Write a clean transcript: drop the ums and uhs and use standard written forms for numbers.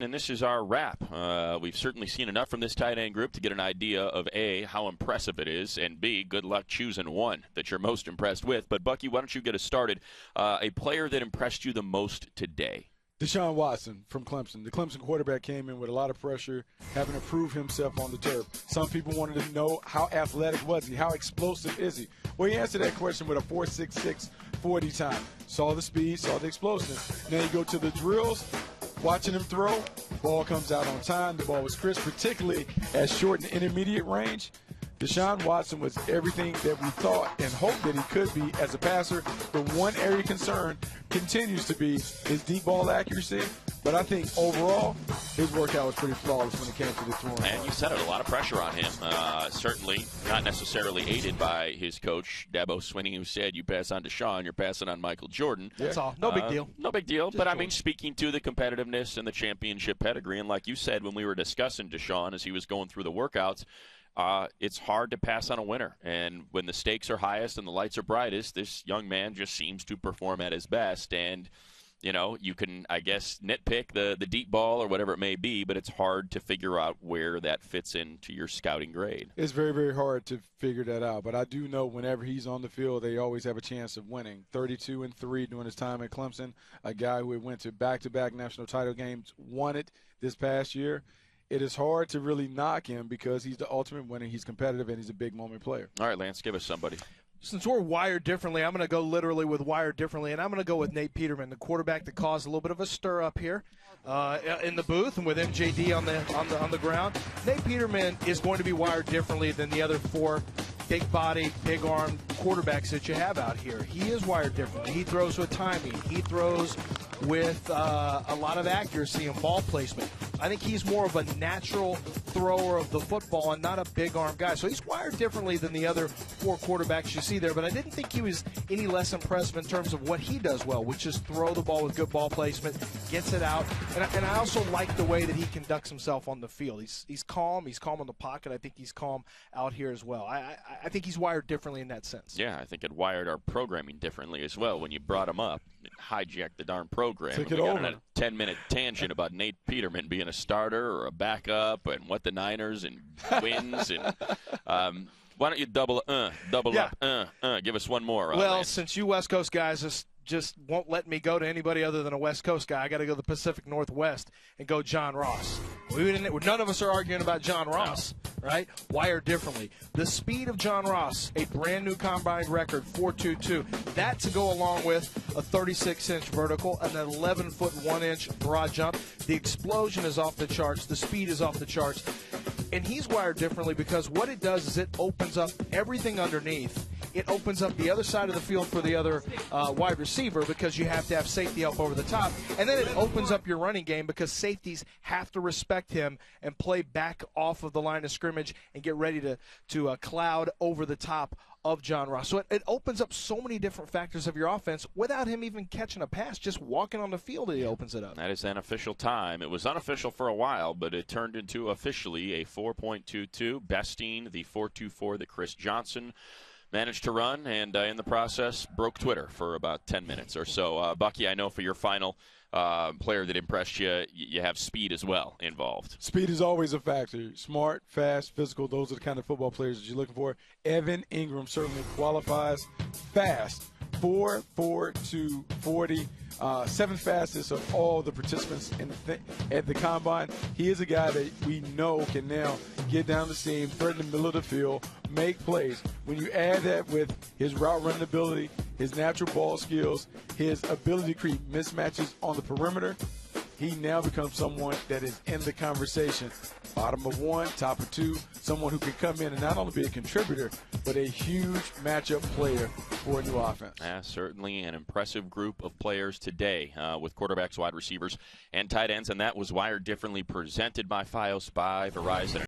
And this is our wrap. We've certainly seen enough from this tight end group to get an idea of A, how impressive it is, and B, good luck choosing one that you're most impressed with. But, Bucky, why don't you get us started? A player that impressed you the most today. Deshaun Watson from Clemson. The Clemson quarterback came in with a lot of pressure, having to prove himself on the turf. Some people wanted to know how athletic was he, how explosive is he? Well, he answered that question with a 4.66 40 time. Saw the speed, saw the explosiveness. Now you go to the drills, watching him throw, ball comes out on time. The ball was crisp, particularly at short and intermediate range. Deshaun Watson was everything that we thought and hoped that he could be as a passer. The one area of concern continues to be his deep ball accuracy. But I think overall, his workout was pretty flawless when it came to the throwing. And you said it, a lot of pressure on him. Certainly not necessarily aided by his coach, Dabo Swinney, who said, you pass on Deshaun, you're passing on Michael Jordan. That's all. No big deal. No big deal. Just but, Jordan. I mean, speaking to the competitiveness and the championship pedigree, and like you said when we were discussing Deshaun as he was going through the workouts, it's hard to pass on a winner. And when the stakes are highest and the lights are brightest, this young man just seems to perform at his best. And, you know, you can, I guess, nitpick the deep ball or whatever it may be, but it's hard to figure out where that fits into your scouting grade. It's very, very hard to figure that out. But I do know whenever he's on the field, they always have a chance of winning. 32-3 during his time at Clemson, a guy who went to back-to-back national title games, won it this past year. It is hard to really knock him because he's the ultimate winner. He's competitive, and he's a big-moment player. All right, Lance, give us somebody. Since we're wired differently, I'm going to go literally with wired differently, and I'm going to go with Nate Peterman, the quarterback that caused a little bit of a stir up here in the booth and with MJD on the ground. Nate Peterman is going to be wired differently than the other four big-bodied, big-armed quarterbacks that you have out here. He is wired differently. He throws with timing. He throws with a lot of accuracy and ball placement. I think he's more of a natural thrower of the football and not a big-arm guy. So he's wired differently than the other four quarterbacks you see there. But I didn't think he was any less impressive in terms of what he does well, which is throw the ball with good ball placement, gets it out. And I also like the way that he conducts himself on the field. He's calm. He's calm in the pocket. I think he's calm out here as well. I think he's wired differently in that sense. Yeah, I think it wired our programming differently as well. When you brought him up, it hijacked the darn program. Took we it got over. on a 10-minute tangent about Nate Peterman being a starter or a backup and what the Niners and wins. And why don't you double up? Give us one more. Well, Lance. since you West Coast guys just won't let me go to anybody other than a West Coast guy, I got to go to the Pacific Northwest and go John Ross. None of us are arguing about John Ross, right? Wired differently. The speed of John Ross, a brand new combine record, 4.22. That to go along with a 36-inch vertical and an 11-foot 1-inch broad jump. The explosion is off the charts. The speed is off the charts. And he's wired differently because what it does is it opens up everything underneath. It opens up the other side of the field for the other wide receiver because you have to have safety help over the top. And then it opens up your running game because safeties have to respect him and play back off of the line of scrimmage and get ready to cloud over the top of John Ross. So it opens up so many different factors of your offense without him even catching a pass. Just walking on the field, he opens it up. That is an official time. It was unofficial for a while, but it turned into officially a 4.22, besting the 4.24 that Chris Johnson managed to run, and in the process broke Twitter for about 10 minutes or so. Bucky, I know for your final player that impressed you, you have speed as well involved. Speed is always a factor. Smart, fast, physical, those are the kind of football players that you're looking for. Evan Ingram certainly qualifies. Fast, 4.42 40. Seventh fastest of all the participants at the combine. He is a guy that we know can now get down the seam, threaten the middle of the field, make plays. When you add that with his route running ability, his natural ball skills, his ability to create mismatches on the perimeter, he now becomes someone that is in the conversation. Bottom of one, top of two, someone who can come in and not only be a contributor, but a huge matchup player for a new offense. Certainly an impressive group of players today with quarterbacks, wide receivers, and tight ends, and that was Wired Differently presented by Fios by Verizon.